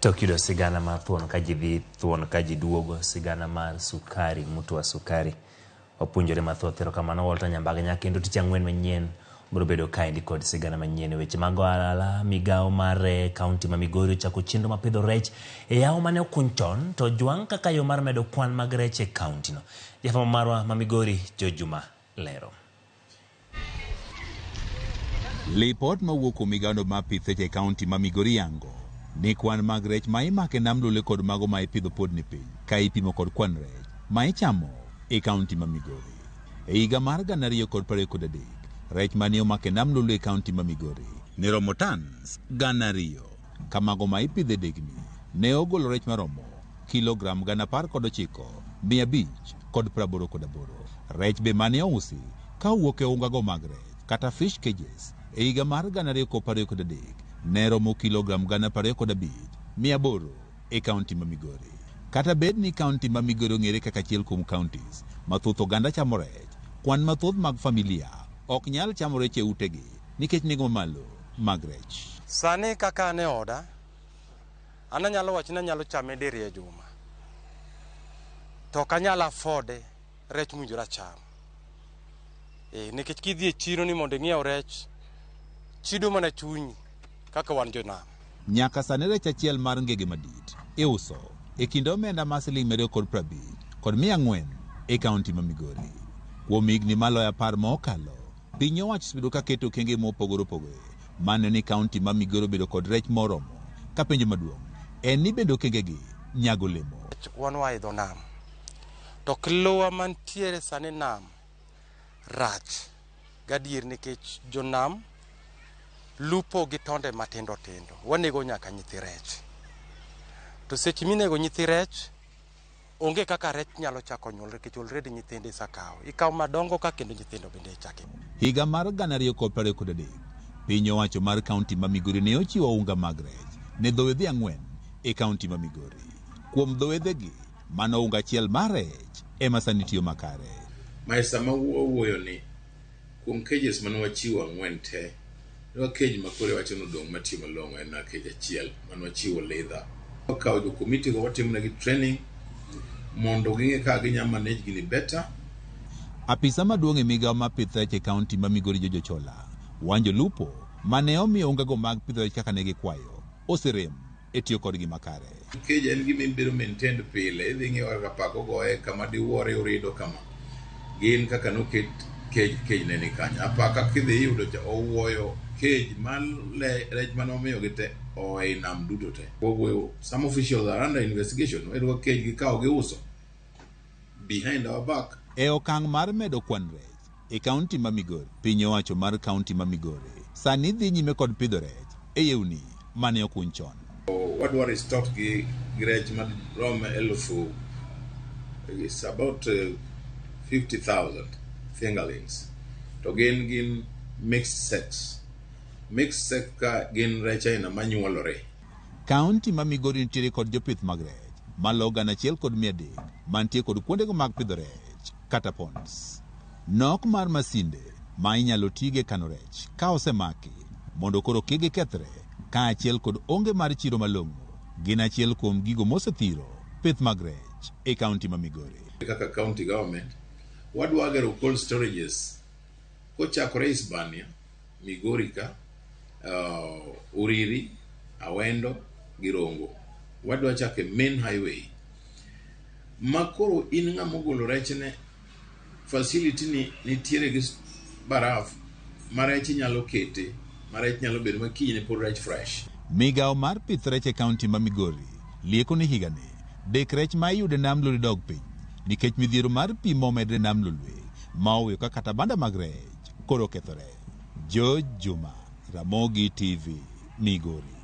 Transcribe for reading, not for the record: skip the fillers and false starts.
Tok yudo sigana mar thuon ka ji dhi thuon ka ji duogo sigana mar sukari mtu wa sukari opuonjore mathoth. Erokamano Walter Nyambaganya, kendo tich ang'wen manyien biro bedo kaendi kod sigana manyien weche mag ohala. Migawo mar kaunti ma Migori ochako chenro mar pidho rech e yawo mane okuny chon to jwang' kaka yo mar medo kwan mag rech e kaunti no. Jafwambo marwa ma Migori Jo Juma lero. Lipot mawuok kuom migawo mar pith e kaunti ma Migori yango ni kwan mag rech ma imako e nam Lolwe kod mago ma ipidho pod ni piny ka ipimo kod kwan rech ma ichamo e kaunti ma Migori. E higa mar 2023, rech mane omako e nam Lolwe e kaunti ma Migori ne romo tons 2,000 ka mago ma ipidho e degni ne ogolo rech maromo kilogram 19,588. Rech be mane ousi ka owuok e ungago mag rech kata fish cages e higa mar 2023 ne romo kilogram 25,800 e kaunti ma Migori. Kata bed ni kaunti ma Migori ong'ere kaka achiel kuom counties mathoth oganda chamo rech, kwan mathoth mag familia ok nyal chamo rech e utegi nikech nengo mamalo mag rech. Sani kaka ne oda, ana nyalo wacho ni anyalo chame diriyo juma. To kanyalo afford rech mujura cham. Nikech kidhi e chiro ni mondo ing'iew rech, chido mana chunyi kaka wan jonam. Nyaka sani rech achiel mar ngege madit iuso e kind omenda ma siling' 250 kod 400 e kaunti ma Migori. Kuom higni maloyo 10 ma okalo, piny owacho osebedo ka keto okenge mopogore opogore mane ni kaunti ma Migori obedo kod rech moromo. Ka penjo maduong' en ni bende okengegi nyago olemo. Wan waidho nam, to luwa mantiere sani nam rach gadier nikech jonam lupo gi tonde matindo tindo. Wanego nyaka nyithi rech. To seche minego nyithi rech, onge kaka rech nyalo chako nyuol nikech already nyithinde isakawo. Ikawo madongo ka kendo nyithindo bende ichake. Higa mar 2023, piny owacho mar kaunti ma Migori ne ochiwo unga mag rech ne dhowedhe 4 e kaunti ma Migori. Kuom dhowedhegi, mano unga achiel mar rech ema sani tiyo makare. Maisa ma wuoyo ni kuom cages mane wachiwo 4 te. Nwa cage makore wacho nodong' matiyo malong'o en cage achiel mane wachiwo leather. Wakawo jo committee go watimo negi training mondo ging'e ka ginyalo manage gini better. Apisa maduong' e migawo mar pith rech e kaunti ma Migori Jojo Chola wanjo lupo mane omiyo ungago mag pidho rech kaka ne gikwayo oserem e tiyo kodgi makare. Cage en gima ibiro maintain pile, idhi ng'eyo kaka pako goye kama diwuore urido kama. Gin kaka noket cage ne ni kanyo. Apaka kidhi yudo owuoyo cage rech mane omiyo gite e nam duto te. Some officials are under investigation. Wedo cage gikawo giuso behind our back. E okang' mar medo kwan rech e kaunti ma Migori, piny owacho mar kaunti ma Migori sani dhi nyime kod pidho rech e yewni mane okuny chon. Wadwaro stock gi rech marom 1,000. It's about 50,000 fingerlings. To gin mixed sex. Mixed sex ka gin rech aina manyuolore. Kaunti ma Migori nitiere kod jopith mag rech malo 1,300 mantie kod kuondego mag pidho rech kata ponds. Nok mar masinde ma inyalo tige kano rech ka osemaki mondo koro kik kethre ka achiel kod onge mar chiro malong'o gin achiel kuom gigo mosethiro pith mag rech e kaunti ma Migori. Kaka county government wadwa gero cold storages kochakore Hispania, Migori ka, Uriri, Awendo, Girongo. Wadwa chake main highway. Makoro in ng'ama ogolo rech ne facility ni nitiere gi baraf ma rech nyalo kete, ma rech nyalo bedo makinyne pod rech fresh. Migawo mar pith rech e kaunti ma Migori lieko ni higani dek rech ma iyudo e nam Lolwe dog piny nikech midhiero mar pi momedre nam Lolwe ma oweyo ka kata banda mag rech koro kethore. Jo Juma, Ramogi TV, Migori.